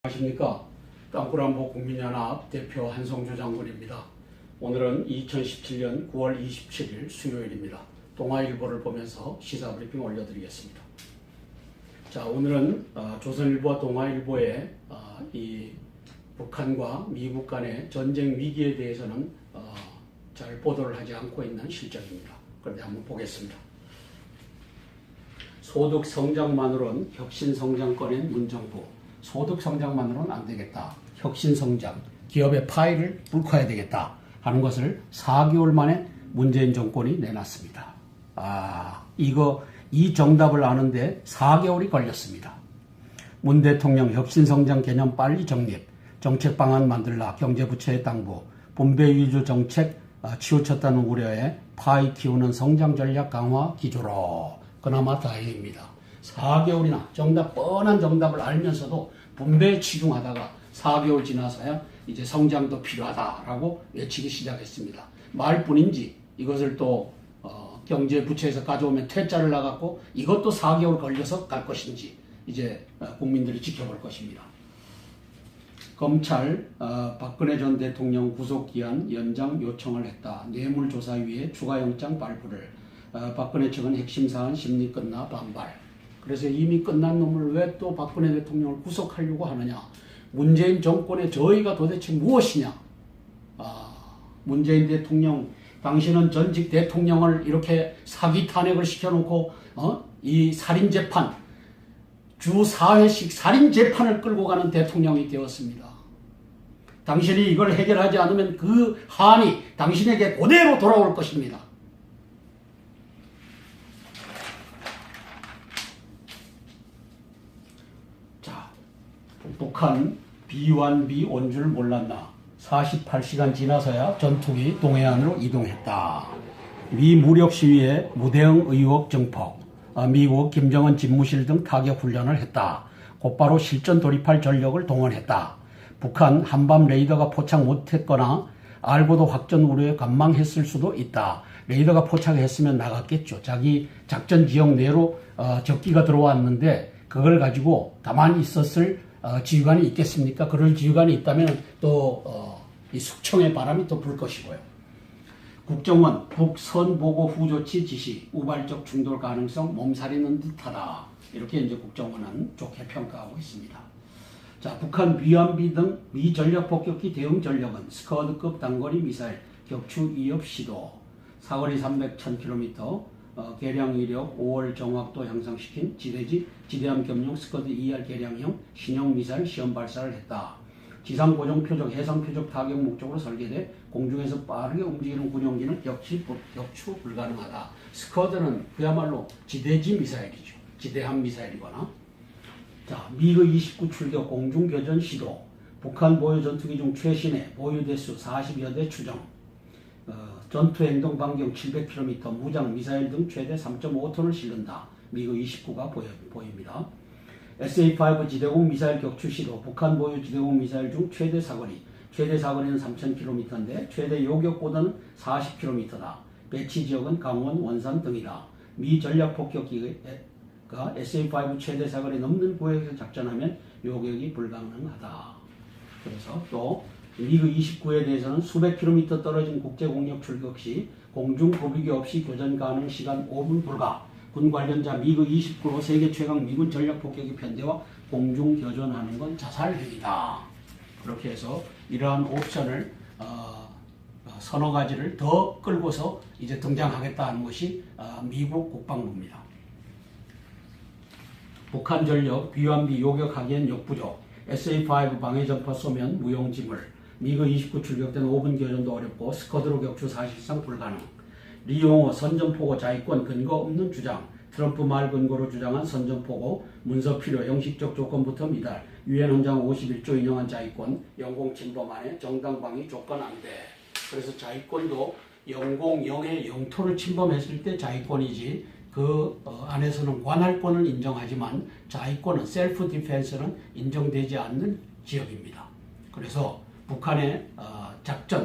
안녕하십니까. 깡꾸란보 국민연합 대표 한성주 장군입니다. 오늘은 2017년 9월 27일 수요일입니다. 동아일보를 보면서 시사브리핑 올려드리겠습니다. 자, 오늘은 조선일보와 동아일보의 이 북한과 미국 간의 전쟁 위기에 대해서는 잘 보도를 하지 않고 있는 실정입니다. 그런데 한번 보겠습니다. 소득 성장만으로는 혁신 성장 꺼낸 문정부. 소득 성장만으로는 안 되겠다. 혁신 성장, 기업의 파이를 불커야 되겠다 하는 것을 4개월 만에 문재인 정권이 내놨습니다. 이 정답을 아는데 4개월이 걸렸습니다. 문 대통령 혁신 성장 개념 빨리 정립, 정책 방안 만들라, 경제부처의 당부, 분배 위주 정책 치우쳤다는 우려에 파이 키우는 성장 전략 강화 기조로. 그나마 다행입니다. 4개월이나 뻔한 정답을 알면서도 분배에 치중하다가 4개월 지나서야 이제 성장도 필요하다라고 외치기 시작했습니다. 말뿐인지 이것을 또 경제부처에서 가져오면 퇴짜를 나갔고 이것도 4개월 걸려서 갈 것인지 이제 국민들이 지켜볼 것입니다. 검찰 박근혜 전 대통령 구속기한 연장 요청을 했다. 뇌물조사위에 추가영장 발부를. 박근혜 측은 핵심 사안 심리 끝나 반발. 그래서 이미 끝난 놈을 왜 또 박근혜 대통령을 구속하려고 하느냐. 문재인 정권의 저희가 도대체 무엇이냐. 문재인 대통령, 당신은 전직 대통령을 이렇게 사기 탄핵을 시켜놓고 이 살인재판, 주 4회씩 살인재판을 끌고 가는 대통령이 되었습니다. 당신이 이걸 해결하지 않으면 그 한이 당신에게 그대로 돌아올 것입니다. 자, 북한 B1B 온 줄 몰랐나. 48시간 지나서야 전투기 동해안으로 이동했다. 미 무력 시위에 무대응 의혹 증폭. 미국 김정은 집무실 등 타격 훈련을 했다. 곧바로 실전 돌입할 전력을 동원했다. 북한 한밤 레이더가 포착 못했거나 알고도 확전 우려에 관망했을 수도 있다. 레이더가 포착했으면 나갔겠죠. 자기 작전 지역 내로 적기가 들어왔는데 그걸 가지고 가만히 있었을 지휘관이 있겠습니까? 그럴 지휘관이 있다면 또 이 숙청의 바람이 또 불 것이고요. 국정원 북선 보고 후조치 지시, 우발적 충돌 가능성 몸살이는 듯하다. 이렇게 이제 국정원은 좋게 평가하고 있습니다. 자, 북한 위안비 등 미 전략 폭격기 대응 전력은 스커드급 단거리 미사일 격추 위협 시도, 사거리 300-1000km, 개량 이력 5월 정확도 향상시킨 지대함 겸용 스커드 ER 개량형 신형 미사일 시험 발사를 했다. 지상 고정 표적, 해상 표적 타격 목적으로 설계돼 공중에서 빠르게 움직이는 군용기는 역시 격추 불가능하다. 스커드는 그야말로 지대지 미사일이죠. 지대함 미사일이거나. 자, 미그 29 출격 공중 교전 시도, 북한 보유 전투기 중 최신의 보유 대수 40여 대 추정, 전투 행동 반경 700km, 무장 미사일 등 최대 3.5톤을 실른다. 미그 29가 보입니다. SA-5 지대공 미사일 격추 시도, 북한 보유 지대공 미사일 중 최대 사거리는 3000km인데 최대 요격 고도는 40km다. 배치 지역은 강원, 원산 등이다. 미 전략 폭격기가 SA-5 최대 사거리 넘는 구역에서 작전하면 요격이 불가능하다. 그래서 또 미그 29에 대해서는 수백 킬로미터 떨어진 국제공역 출격 시 공중 고비기 없이 교전 가능 시간 5분 불가. 군 관련자 미그 29로 세계 최강 미군 전략 폭격기 편대와 공중 교전하는 건 자살 행위다. 그렇게 해서 이러한 옵션을 서너 가지를 더 끌고서 이제 등장하겠다는 것이 미국 국방부입니다. 북한 전력 B1B 요격하기엔 역부족. SA-5 방해전파 쏘면 무용지물. 미그 29 출격된 5분 교전도 어렵고 스커드로 격추 사실상 불가능. 리용호 선전포고 자위권 근거 없는 주장. 트럼프 말 근거로 주장한 선전포고 문서 필요 형식적 조건부터 미달. 유엔 헌장 51조 인용한 자위권 영공 침범안에 정당방위 조건 안 돼. 그래서 자위권도 영의 영토를 침범했을 때 자위권이지 그 안에서는 관할권을 인정하지만 자위권은 셀프 디펜스는 인정되지 않는 지역입니다. 그래서 북한의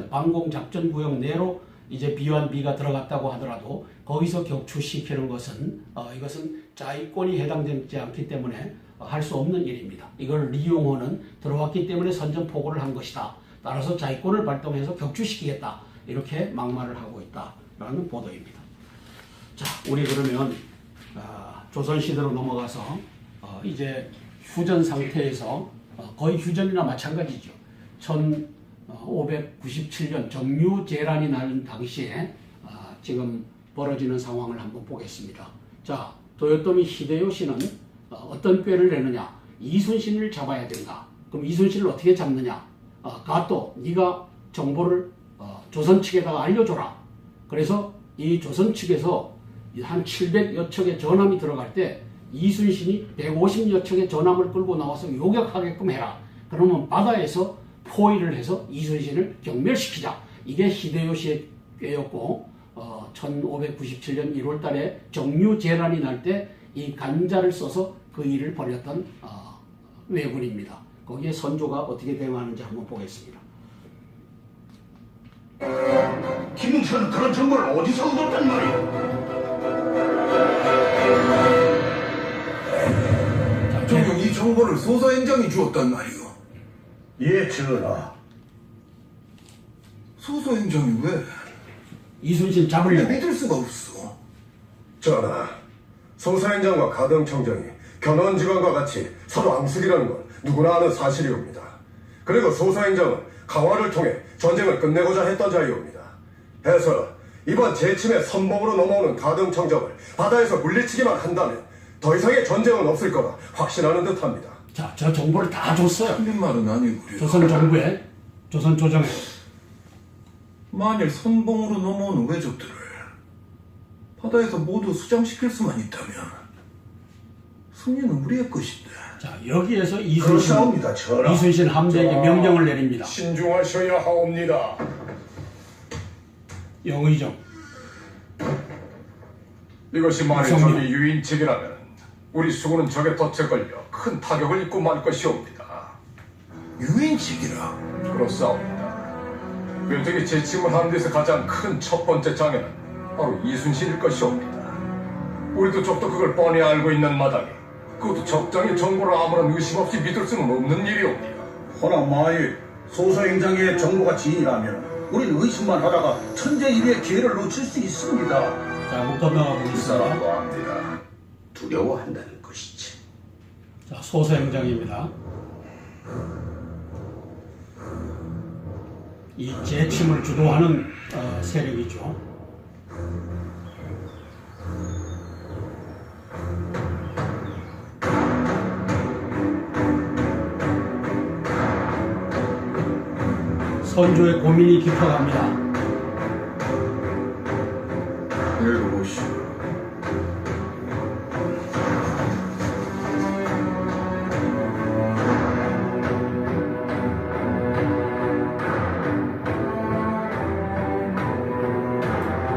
방공 작전 구역 내로 이제 B1B가 들어갔다고 하더라도 거기서 격추시키는 것은 이것은 자위권이 해당되지 않기 때문에 할 수 없는 일입니다. 이걸 리용호는 들어왔기 때문에 선전포고를 한 것이다. 따라서 자위권을 발동해서 격추시키겠다. 이렇게 막말을 하고 있다라는 보도입니다. 자, 우리 그러면 조선시대로 넘어가서 이제 휴전 상태에서 거의 휴전이나 마찬가지죠. 1597년 정유재란이 날 당시에 지금 벌어지는 상황을 한번 보겠습니다. 자, 도요토미 히데요시는 어떤 꾀를 내느냐? 이순신을 잡아야 된다. 그럼 이순신을 어떻게 잡느냐? 가또 네가 정보를 조선 측에다가 알려줘라. 그래서 이 조선 측에서 한 700여 척의 전함이 들어갈 때 이순신이 150여 척의 전함을 끌고 나와서 요격하게끔 해라. 그러면 바다에서 포위를 해서 이순신을 경멸시키자. 이게 히데요시의 꾀였고 1597년 1월 달에 정유재란이 날 때 이 간자를 써서 그 일을 벌였던 왜군입니다. 거기에 선조가 어떻게 대응하는지 한번 보겠습니다. 김웅천은 그런 정보를 어디서 얻었단 말이오? 정녕 이 정보를 소서행장이 주었단 말이오. 예, 전하. 소서행장이 왜? 이순신 잡으려고. 믿을 수가 없어. 전하, 소사행장과 가등청정이 견원직원과 같이 서로 앙숙이라는 건 누구나 아는 사실이옵니다. 그리고 소사행장은 강화를 통해 전쟁을 끝내고자 했던 자이옵니다. 해서 이번 재침의 선봉으로 넘어오는 가등청정을 바다에서 물리치기만 한다면 더 이상의 전쟁은 없을 거라 확신하는 듯합니다. 자, 저 정보를 다 줬어요. 틀린 말은 아니구려. 조선 정부에, 조선 조정에. 만일 선봉으로 넘어오는 왜족들을 바다에서 모두 수장시킬 수만 있다면 승리는 우리의 것인데. 자, 여기에서 그렇사옵니다, 전하. 이순신 함대에게 명령을 내립니다. 신중하셔야 하옵니다. 영의정. 이것이 만일 성명. 적이 유인책이라면 우리 수군은 적에 덫에 걸려 큰 타격을 입고 말 것이옵니다. 유인책이라. 그렇사옵니다. 왜적이 재침을 하는 데서 가장 큰 첫 번째 장애는 바로 이순신일 것이옵니다. 우리도 적도 그걸 뻔히 알고 있는 마당에 그것도 적장의 정보를 아무런 의심 없이 믿을 수는 없는 일이옵니다. 허나 만일 소서행장의 정보가 진이라면 우리는 의심만 하다가 천재일의 기회를 놓칠 수 있습니다. 자, 목 건너가 그 보겠습니다. 사람도 압니다. 두려워한다는 것이지. 자, 소서행정입니다. 이 재침을 주도하는 세력이죠. 선조의 고민이 깊어갑니다. 읽어보시오.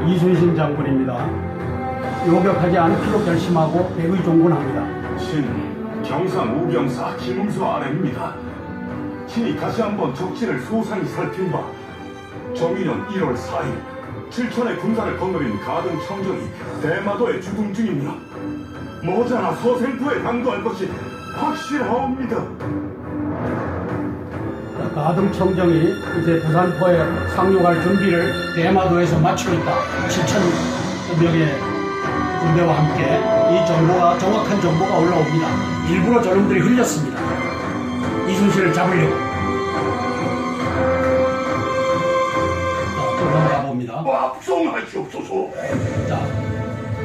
이순신 장군입니다. 요격하지 않기로 결심하고 백의종군합니다. 신 경상 우병사 김웅수 아래입니다. 신이 다시 한번 적진을 소상히 살핀 바 정유년 1월 4일 칠천의 군사를 거느린 가등청정이 대마도에 주둔 중이며 머지않아 서생포에 당도할 것이 확실하옵니다. 가등청정이 이제 부산포에 상륙할 준비를 대마도에서 마치고 있다. 7,000명의 군대와 함께 이 정보가, 정확한 정보가 올라옵니다. 일부러 저놈들이 흘렸습니다. 이순신을 잡으려고. 자, 또 가봅니다. 압송하시옵소서. 자,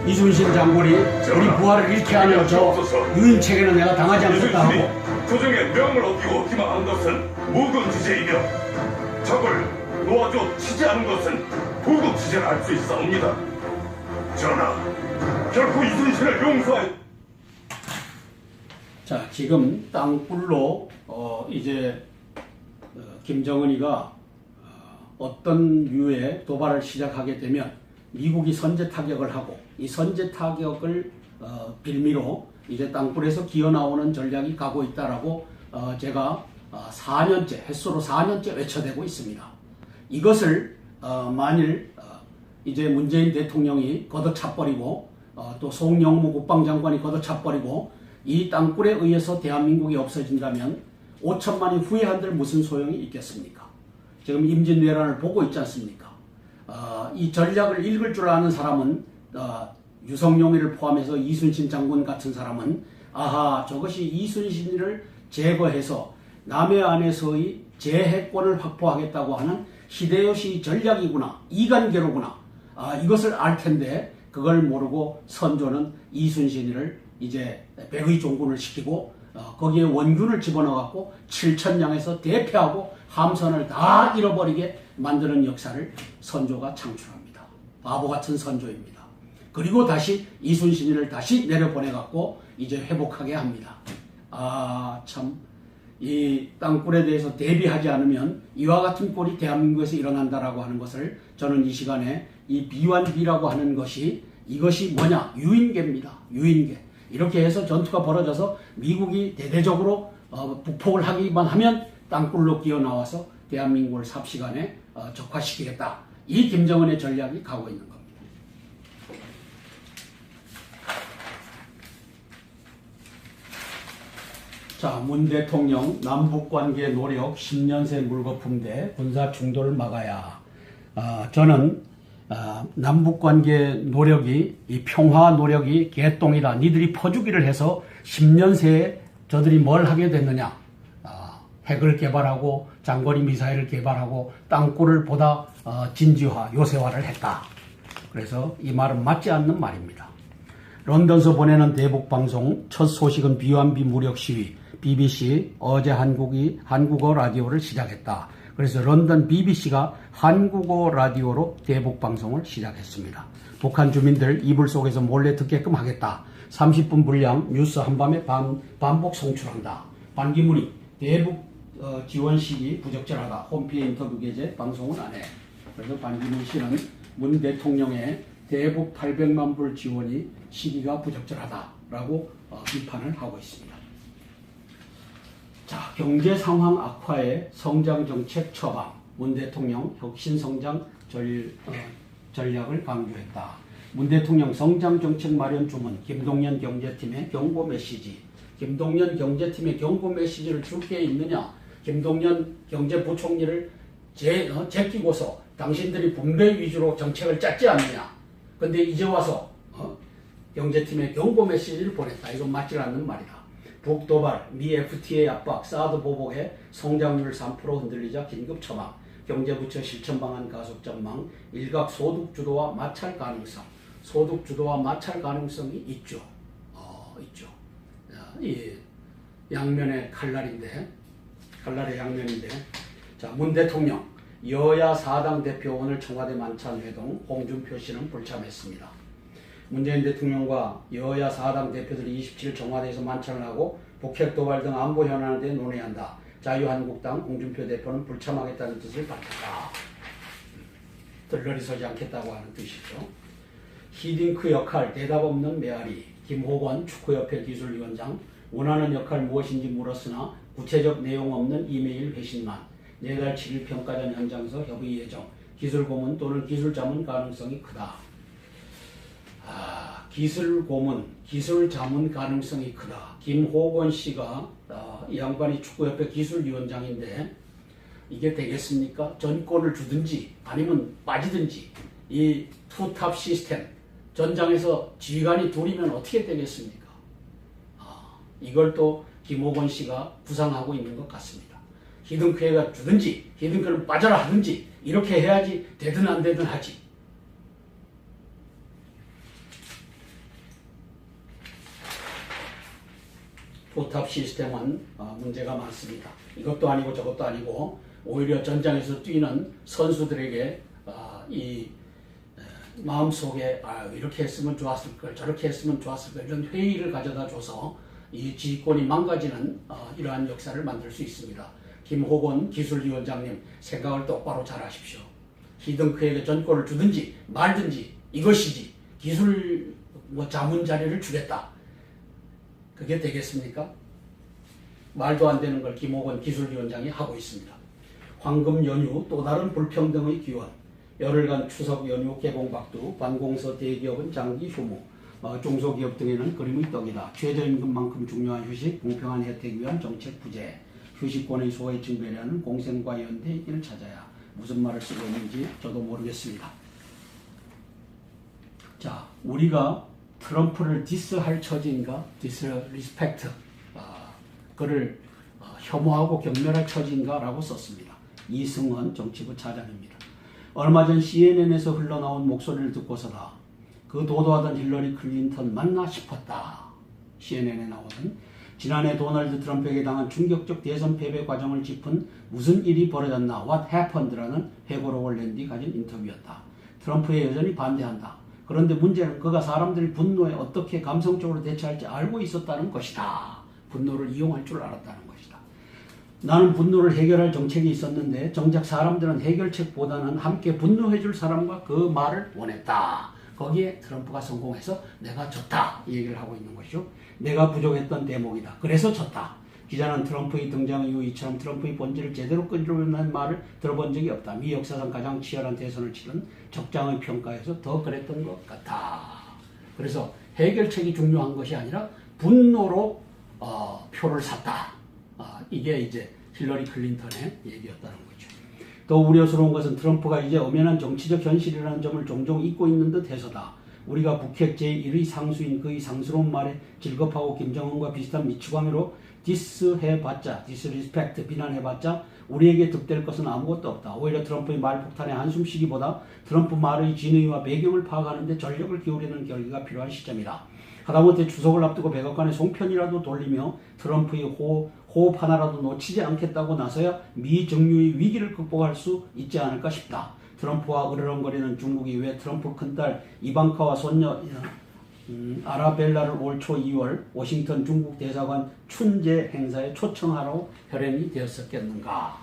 이순신 장군이 우리 부하를 잃게 하는 저 유인책에는 내가 당하지 않겠다 하고 조정의 명을 어기고 기망한 것은 무근지제이며 적을 놓아줘 치지 않은 것은 부국지제를 할 수 있사옵니다. 전하, 결코 이순신을 용서할 자, 지금 땅굴로 이제 김정은이가 어떤 류의 도발을 시작하게 되면 미국이 선제 타격을 하고 이 선제 타격을 빌미로 이제 땅굴에서 기어 나오는 전략이 가고 있다라고 제가 4년째 햇수로 4년째 외쳐대고 있습니다. 이것을 만일 이제 문재인 대통령이 걷어차버리고 또 송영무 국방장관이 걷어차버리고 이 땅굴에 의해서 대한민국이 없어진다면 5천만이 후회한들 무슨 소용이 있겠습니까? 지금 임진왜란을 보고 있지 않습니까? 이 전략을 읽을 줄 아는 사람은 유성룡이를 포함해서 이순신 장군 같은 사람은 아하, 저것이 이순신을 제거해서 남해 안에서의 제해권을 확보하겠다고 하는 히데요시 전략이구나, 이간계로구나, 이것을 알 텐데 그걸 모르고 선조는 이순신을 이제 백의 종군을 시키고 거기에 원균을 집어넣어갖고 7천량에서 대패하고 함선을 다 잃어버리게 만드는 역사를 선조가 창출합니다. 바보 같은 선조입니다. 그리고 다시 이순신을 다시 내려보내갖고 이제 회복하게 합니다. 참, 이 땅굴에 대해서 대비하지 않으면 이와 같은 꼴이 대한민국에서 일어난다라고 하는 것을 저는 이 시간에 이 비완비라고 하는 것이 이것이 뭐냐? 유인계입니다. 유인계. 이렇게 해서 전투가 벌어져서 미국이 대대적으로 북폭을 하기만 하면 땅굴로 기어 나와서 대한민국을 삽시간에 적화시키겠다. 이 김정은의 전략이 가고 있는 겁니다. 자, 문 대통령 남북관계 노력 10년새 물거품대 군사 충돌을 막아야. 저는 남북관계 노력이, 이 평화 노력이 개똥이다. 니들이 퍼주기를 해서 10년 새에 저들이 뭘 하게 됐느냐. 핵을 개발하고 장거리 미사일을 개발하고 땅굴을 보다 진지화, 요새화를 했다. 그래서 이 말은 맞지 않는 말입니다. 런던서 보내는 대북방송 첫 소식은 비완비 무력 시위. BBC 어제 한국어 라디오를 시작했다. 그래서 런던 BBC가 한국어 라디오로 대북 방송을 시작했습니다. 북한 주민들 이불 속에서 몰래 듣게끔 하겠다. 30분 분량 뉴스 한밤에 반복 송출한다. 반기문이 대북 지원 시기 부적절하다. 홈피에 인터뷰 게재 방송은 안 해. 그래서 반기문 씨는 문 대통령의 대북 800만 불 지원이 시기가 부적절하다라고 비판을 하고 있습니다. 자, 경제 상황 악화에 성장 정책 처방. 문 대통령 혁신 성장 전략을 강조했다. 문 대통령 성장 정책 마련 주문. 김동연 경제팀의 경고 메시지. 김동연 경제팀의 경고 메시지를 줄 게 있느냐? 김동연 경제부총리를 제끼고서 당신들이 분배 위주로 정책을 짰지 않느냐? 근데 이제 와서 경제팀의 경고 메시지를 보냈다. 이건 맞지 않는 말이다. 북도발, 미 FTA 압박, 사드 보복에 성장률 3% 흔들리자 긴급 처방, 경제부처 실천 방안 가속 전망, 일각 소득 주도와 마찰 가능성, 소득 주도와 마찰 가능성이 있죠. 있죠. 이 양면의 칼날의 양면인데, 자, 문 대통령 여야 4당 대표 오늘 청와대 만찬 회동, 홍준표 씨는 불참했습니다. 문재인 대통령과 여야 4당 대표들이 27일 청와대에서 만찬을 하고 북핵 도발 등 안보 현안에 대해 논의한다. 자유한국당 홍준표 대표는 불참하겠다는 뜻을 밝혔다. 들러리 서지 않겠다고 하는 뜻이죠. 히딩크 역할 대답 없는 메아리. 김호건 축구협회 기술위원장 원하는 역할 무엇인지 물었으나 구체적 내용 없는 이메일 회신만. 내달 7일 평가전 현장에서 협의 예정. 기술고문 또는 기술자문 가능성이 크다. 기술고문, 기술자문 가능성이 크다. 김호건 씨가 이 양반이 축구협회 기술위원장인데 이게 되겠습니까? 전권을 주든지 아니면 빠지든지 이 투탑 시스템 전장에서 지휘관이 둘이면 어떻게 되겠습니까? 이걸 또 김호건 씨가 구상하고 있는 것 같습니다. 히딩크가 주든지 히딩크는 빠져라 하든지 이렇게 해야지 되든 안 되든 하지. 포탑 시스템은 문제가 많습니다. 이것도 아니고 저것도 아니고 오히려 전장에서 뛰는 선수들에게 이 마음속에 이렇게 했으면 좋았을 걸 저렇게 했으면 좋았을 걸 이런 회의를 가져다 줘서 이 지휘권이 망가지는 이러한 역사를 만들 수 있습니다. 김호건 기술위원장님 생각을 똑바로 잘 하십시오. 히딩크에게 전권을 주든지 말든지 이것이지 기술 자문 자리를 주겠다. 그게 되겠습니까? 말도 안 되는 걸 김호건 기술위원장이 하고 있습니다. 황금 연휴 또 다른 불평등의 기원. 열흘간 추석 연휴 개봉박두, 관공서 대기업은 장기 휴무, 중소기업 등에는 그림의 떡이다. 최저임금만큼 중요한 휴식, 공평한 혜택 위한 정책 부재, 휴식권의 소외층 배려하는 공생과 연대의 길을 찾아야. 무슨 말을 쓰고 있는지 저도 모르겠습니다. 자, 우리가 트럼프를 디스할 처지인가? 디스리스펙트, 그를 혐오하고 경멸할 처지인가? 라고 썼습니다. 이승원 정치부 차장입니다. 얼마 전 CNN에서 흘러나온 목소리를 듣고서다. 그 도도하던 힐러리 클린턴 맞나 싶었다. CNN에 나오던 지난해 도널드 트럼프에게 당한 충격적 대선 패배 과정을 짚은 무슨 일이 벌어졌나 What happened라는 회고록을 낸 뒤 가진 인터뷰였다. 트럼프에 여전히 반대한다. 그런데 문제는 그가 사람들의 분노에 어떻게 감성적으로 대처할지 알고 있었다는 것이다. 분노를 이용할 줄 알았다는 것이다. 나는 분노를 해결할 정책이 있었는데 정작 사람들은 해결책보다는 함께 분노해줄 사람과 그 말을 원했다. 거기에 트럼프가 성공해서 내가 졌다 이 얘기를 하고 있는 것이죠. 내가 부족했던 대목이다. 그래서 졌다. 기자는 트럼프의 등장 이후 이처럼 트럼프의 본질을 제대로 끄집어내는 말을 들어본 적이 없다. 미 역사상 가장 치열한 대선을 치른 적장의 평가에서 더 그랬던 것 같아. 그래서 해결책이 중요한 것이 아니라 분노로 표를 샀다. 이게 이제 힐러리 클린턴의 얘기였다는 거죠. 더 우려스러운 것은 트럼프가 이제 엄연한 정치적 현실이라는 점을 종종 잊고 있는 듯 해서다. 우리가 북핵 제1의 상수인 그의 상스러운 말에 질겁하고 김정은과 비슷한 미치광이로 디스해봤자, 디스리스펙트 비난해봤자 우리에게 득될 것은 아무것도 없다. 오히려 트럼프의 말폭탄에 한숨 쉬기보다 트럼프 말의 진의와 배경을 파악하는 데 전력을 기울이는 결기가 필요한 시점이다. 하다못해 추석을 앞두고 백악관에 송편이라도 돌리며 트럼프의 호흡 하나라도 놓치지 않겠다고 나서야 미 정유의 위기를 극복할 수 있지 않을까 싶다. 트럼프와 으르렁거리는 중국이 왜 트럼프 큰딸 이방카와 손녀 아라벨라를 올 초 2월 워싱턴 중국 대사관 춘제 행사에 초청하러 혈안이 되었겠는가?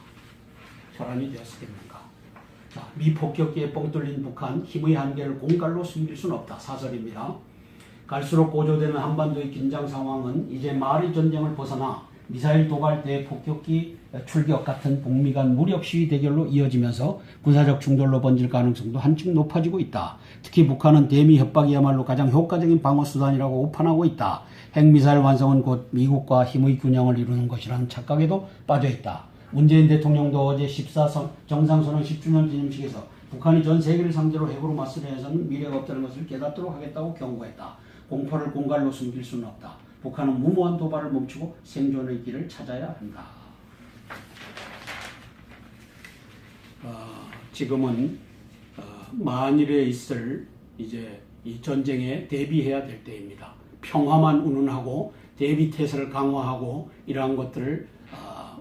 자, 미 폭격기에 뻥 뚫린 북한, 힘의 한계를 공갈로 숨길 수는 없다. 사설입니다. 갈수록 고조되는 한반도의 긴장 상황은 이제 말의 전쟁을 벗어나 미사일 도발, 대폭격기 출격 같은 북미 간 무력 시위 대결로 이어지면서 군사적 충돌로 번질 가능성도 한층 높아지고 있다. 특히 북한은 대미 협박이야말로 가장 효과적인 방어 수단이라고 오판하고 있다. 핵미사일 완성은 곧 미국과 힘의 균형을 이루는 것이라는 착각에도 빠져 있다. 문재인 대통령도 어제 14 정상선언 10주년 기념식에서 북한이 전 세계를 상대로 핵으로 맞서려 해서는 미래가 없다는 것을 깨닫도록 하겠다고 경고했다. 공포를 공갈로 숨길 수는 없다. 북한은 무모한 도발을 멈추고 생존의 길을 찾아야 한다. 지금은 만일에 있을 이제 이 전쟁에 대비해야 될 때입니다. 평화만 운운하고 대비태세를 강화하고 이러한 것들을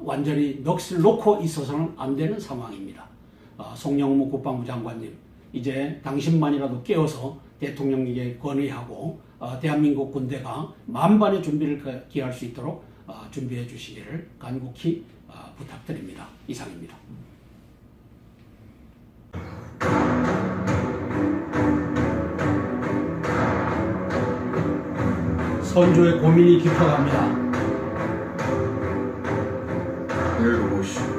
완전히 넋을 놓고 있어서는 안 되는 상황입니다. 송영무 국방부 장관님, 이제 당신만이라도 깨어서 대통령에게 건의하고 대한민국 군대가 만반의 준비를 기할 수 있도록 준비해 주시기를 간곡히 부탁드립니다. 이상입니다. 선조의 고민이 깊어갑니다. 읽어보시오.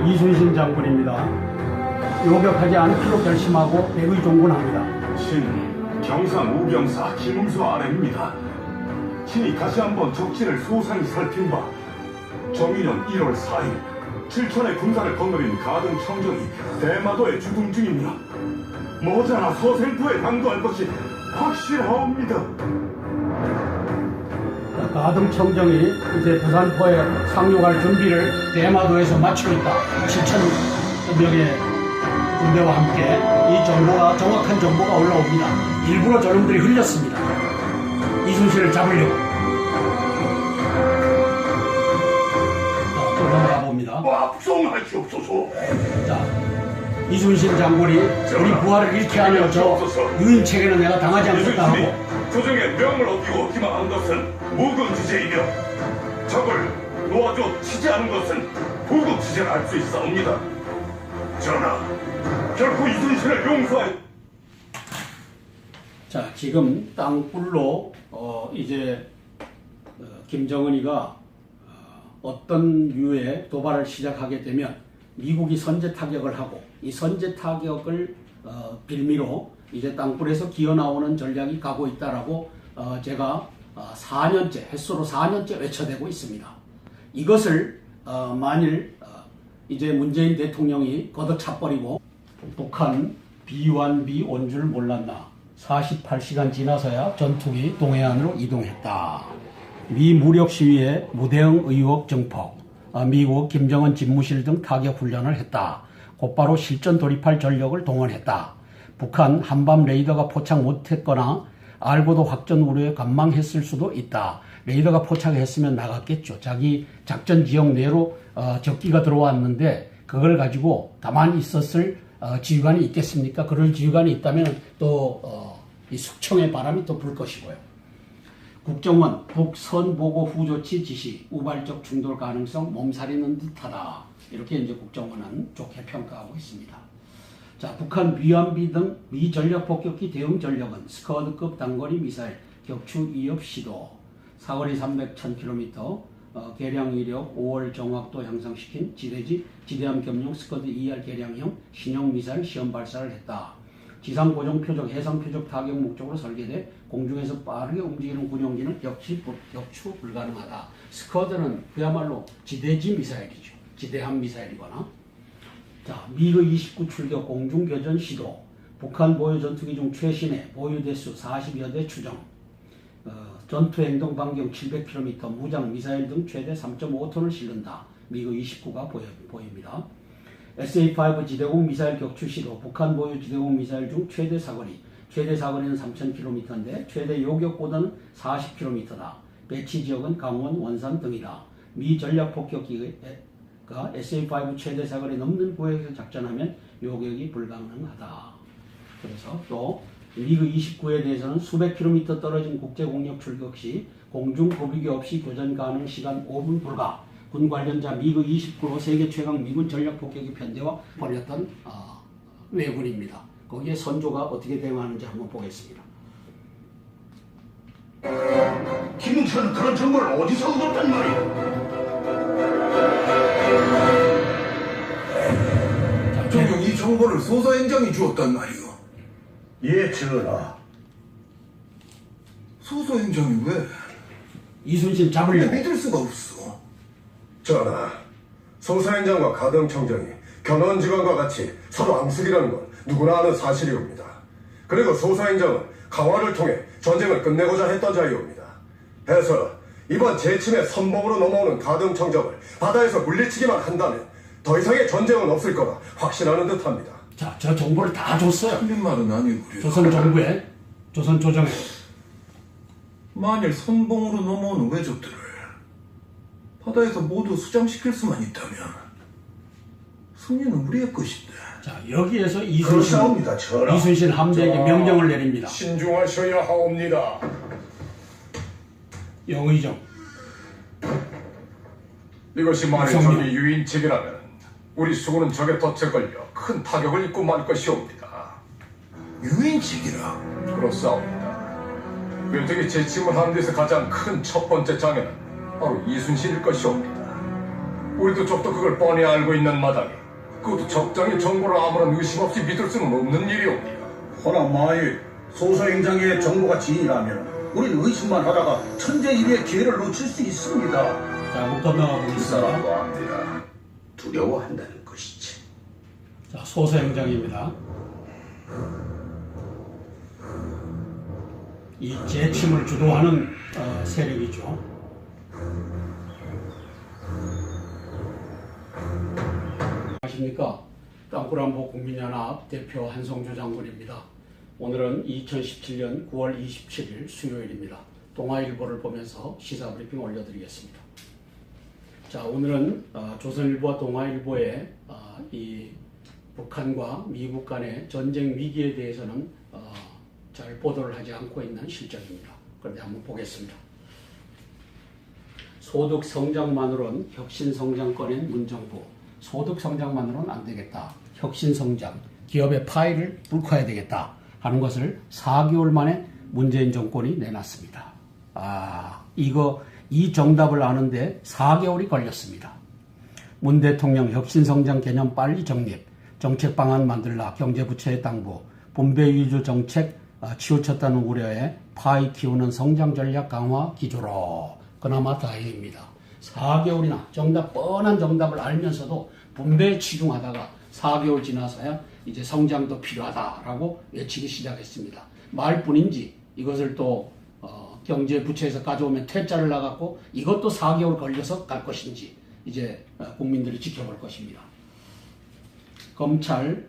이순신 장군입니다. 요격하지 않기로 결심하고 백의 종군합니다. 신 경상 우병사 김웅수 아래입니다. 신이 다시 한번 적진을 소상히 살핀 바 정인년 1월 4일 칠천의 군사를 거느린 가등 청정이 대마도에 주둔 중이며 머지않아 서생포에 당도할 것이 확실하옵니다. 가등 청정이 이제 부산포에 상륙할 준비를 대마도에서 마치고 있다. 7천 명의 군대와 함께 이 정보가 정확한 정보가 올라옵니다. 일부러 저놈들이 흘렸습니다. 이순신을 잡으려고. 또 넘어가 봅니다. 압송하시옵소서. 자, 이순신 장군이 우리 부하를 잃게 하려 저 유인책에는 내가 당하지 않겠다 하고 조정의 명을 어기고 기망한 것은 무금지제이며 적을 놓아줘 치지 않은 것은 부금지제라 할 수 있사옵니다. 전하, 결코 이순신을 용서할. 자, 지금 땅굴로 이제 김정은이가 어떤 류의 도발을 시작하게 되면 미국이 선제 타격을 하고 이 선제 타격을 빌미로 이제 땅굴에서 기어 나오는 전략이 가고 있다라고 제가 4년째 햇수로 4년째 외쳐대고 있습니다. 이것을 만일 이제 문재인 대통령이 걷어차버리고 북한 B1B 온 줄 몰랐나 48시간 지나서야 전투기 동해안으로 이동했다. 미 무력 시위에 무대응 의혹 증폭, 미국 김정은 집무실 등 타격 훈련을 했다. 곧바로 실전 돌입할 전력을 동원했다. 북한 한밤 레이더가 포착 못했거나 알고도 확전 우려에 관망했을 수도 있다. 레이더가 포착했으면 나갔겠죠. 자기 작전 지역 내로 적기가 들어왔는데 그걸 가지고 가만히 있었을 지휘관이 있겠습니까? 그럴 지휘관이 있다면 또 이 숙청의 바람이 또 불 것이고요. 국정원 북선 보고 후 조치 지시 우발적 충돌 가능성 몸살이는 듯하다. 이렇게 이제 국정원은 좋게 평가하고 있습니다. 자, 북한 위안비 등 미 전략 폭격기 대응 전력은 스커드급 단거리 미사일 격추 위협 시도, 사거리 300-1000km, 개량 이력 5월 정확도 향상시킨 지대함 겸용 스커드 ER 개량형 신형 미사일 시험 발사를 했다. 지상 고정 표적, 해상 표적 타격 목적으로 설계돼 공중에서 빠르게 움직이는 군용기는 격추 불가능하다. 스커드는 그야말로 지대지 미사일이죠. 지대함 미사일이거나. 자, 미그 29 출격 공중 교전 시도, 북한 보유 전투기 중 최신의 보유 대수 40여 대 추정, 전투 행동 반경 700km, 무장 미사일 등 최대 3.5톤을 실른다. 미그 29가 보입니다. SA-5 지대공 미사일 격추 시도, 북한 보유 지대공 미사일 중 최대 사거리는 3000km인데 최대 요격 고도는 40km다. 배치 지역은 강원, 원산 등이다. 미 전략 폭격기가 SA-5 최대 사거리 넘는 구역에서 작전하면 요격이 불가능하다. 그래서 또 미그 29에 대해서는 수백 킬로미터 떨어진 국제 공역 출격 시 공중 고비기 없이 교전 가능 시간 5분 불가. 군 관련자 미그 29로 세계 최강 미군 전략 폭격기 편대와 벌였던 외군입니다. 거기에 선조가 어떻게 대응하는지 한번 보겠습니다. 김웅천은 그런 정보를 어디서 얻었단 말이야? 대통령 이 정보를 소사행장이 주었단 말이오. 예, 전하. 소사행장이 왜? 이순신 잡으려고. 믿을 수가 없어. 전하, 소사행장과 가등청정이 견원지관과 같이 서로 앙숙이라는 건 누구나 아는 사실이옵니다. 그리고 소사행장은 강화를 통해 전쟁을 끝내고자 했던 자이옵니다. 해서 이번 재침의 선봉으로 넘어오는 가등청정을 바다에서 물리치기만 한다면 더 이상의 전쟁은 없을 거라 확신하는 듯합니다. 자, 저 정보를 다 줬어요. 틀린 말은 아니구려. 조선 정부에, 조선 조정에. 만일 선봉으로 넘어오는 외적들을 바다에서 모두 수장시킬 수만 있다면 승리는 우리의 것인데. 자, 여기에서 그렇사옵니다, 전하. 이순신 함대에게 명령을 내립니다. 신중하셔야 하옵니다. 영의정. 이것이 만일 성령. 적이 유인책이라면 우리 수군은 적의 덫에 걸려 큰 타격을 입고 말 것이옵니다. 유인책이라. 그렇사옵니다. 외적이 재침을 하는 데서 가장 큰 첫 번째 장애는 바로 이순신일 것이옵니다. 우리도 적도 그걸 뻔히 알고 있는 마당에 그것도 적장의 정보를 아무런 의심 없이 믿을 수는 없는 일이옵니다. 허나 만일 소사행장의 정보가 진이라면 우리는 의심만 하다가 천재일의 기회를 놓칠 수 있습니다. 자, 못 건너가 그 보겠습니다. 사람도 압니다. 두려워한다는 것이지. 자, 소사행장입니다. 이 재침을 주도하는 세력이죠. 안녕하십니까. 땅굴안보 국민연합 대표 한성조 장군입니다. 오늘은 2017년 9월 27일 수요일입니다. 동아일보를 보면서 시사브리핑 올려드리겠습니다. 자, 오늘은 조선일보와 동아일보의 이 북한과 미국 간의 전쟁 위기에 대해서는 잘 보도를 하지 않고 있는 실정입니다. 그런데 한번 보겠습니다. 소득 성장만으로는 혁신 성장 꺼낸 문정부. 소득 성장만으로는 안 되겠다. 혁신 성장, 기업의 파이를 불커야 되겠다 하는 것을 4개월 만에 문재인 정권이 내놨습니다. 이거 이 정답을 아는데 4개월이 걸렸습니다. 문 대통령 혁신성장 개념 빨리 정립, 정책 방안 만들라, 경제부처의 당부, 분배 위주 정책 치우쳤다는 우려에 파이 키우는 성장 전략 강화 기조로. 그나마 다행입니다. 4개월이나 뻔한 정답을 알면서도 분배에 치중하다가 4개월 지나서야 이제 성장도 필요하다라고 외치기 시작했습니다. 말뿐인지 이것을 또 경제부처에서 가져오면 퇴짜를 나갔고 이것도 4개월 걸려서 갈 것인지 이제 국민들이 지켜볼 것입니다. 검찰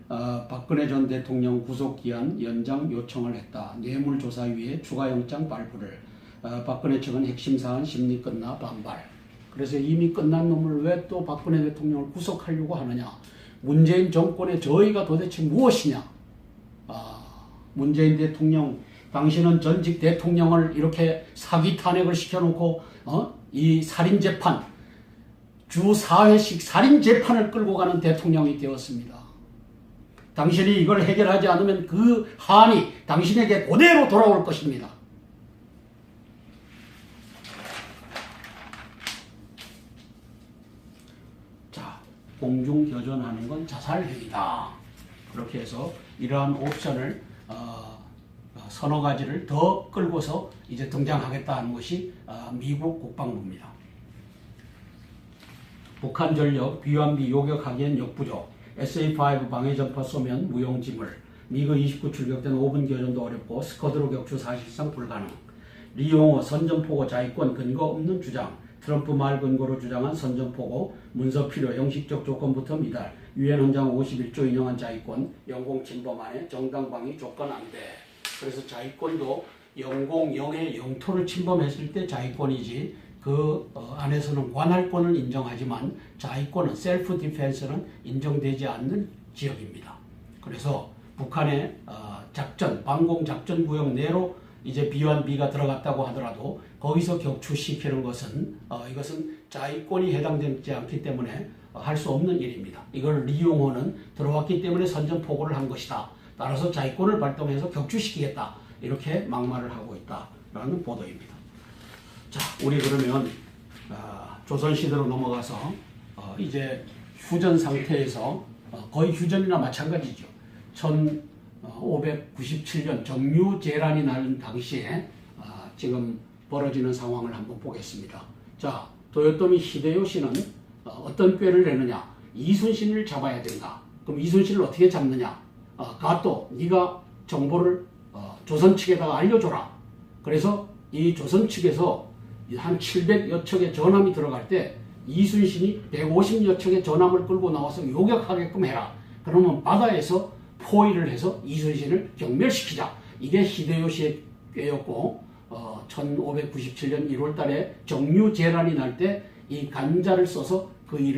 박근혜 전 대통령 구속기한 연장 요청을 했다. 뇌물조사위에 추가영장 발부를. 박근혜 측은 핵심 사안 심리 끝나 반발. 그래서 이미 끝난 놈을 왜 또 박근혜 대통령을 구속하려고 하느냐. 문재인 정권의 저의가 도대체 무엇이냐. 문재인 대통령, 당신은 전직 대통령을 이렇게 사기 탄핵을 시켜놓고 이 살인재판, 주 4회씩 살인재판을 끌고 가는 대통령이 되었습니다. 당신이 이걸 해결하지 않으면 그 한이 당신에게 그대로 돌아올 것입니다. 자, 공중교전하는 건 자살행위다. 그렇게 해서 이러한 옵션을 서너 가지를 더 끌고서 이제 등장하겠다 하는 것이 미국 국방부입니다. 북한 전력 비완비 요격하기엔 역부족, SA-5 방해전파 쏘면 무용지물, 미그 29 출격된 5분 교전도 어렵고 스쿼드로 격추 사실상 불가능, 리용호 선전포고 자위권 근거 없는 주장, 트럼프 말 근거로 주장한 선전포고, 문서 필요 형식적 조건부터 미달, 유엔 헌장 51조 인용한 자위권, 영공 침범안에 정당방위 조건 안 돼. 그래서 자위권도 영공영의 영토를 침범했을 때 자위권이지 그 안에서는 관할권을 인정하지만 자위권은 셀프 디펜스는 인정되지 않는 지역입니다. 그래서 북한의 작전, 방공작전 구역 내로 이제 비완비가 들어갔다고 하더라도 거기서 격추시키는 것은 이것은 자위권이 해당되지 않기 때문에 할 수 없는 일입니다. 이걸 리용호는 들어왔기 때문에 선전포고를 한 것이다. 따라서 자위권을 발동해서 격추시키겠다. 이렇게 막말을 하고 있다라는 보도입니다. 자, 우리 그러면 조선시대로 넘어가서 이제 휴전 상태에서 거의 휴전이나 마찬가지죠. 1597년 정유재란이 날 당시에 지금 벌어지는 상황을 한번 보겠습니다. 자, 도요토미 히데요시는 어떤 꾀를 내느냐. 이순신을 잡아야 된다. 그럼 이순신을 어떻게 잡느냐. 가또 네가 정보를 조선 측에다가 알려줘라. 그래서 이 조선 측에서 한 700여 척의 전함이 들어갈 때 이순신이 150여 척의 전함을 끌고 나와서 요격하게끔 해라. 그러면 바다에서 포위를 해서 이순신을 경멸시키자. 이게 히데요시의 꾀였고 1597년 1월 달에 정유재란이 날 때 이 간자를 써서 그 일을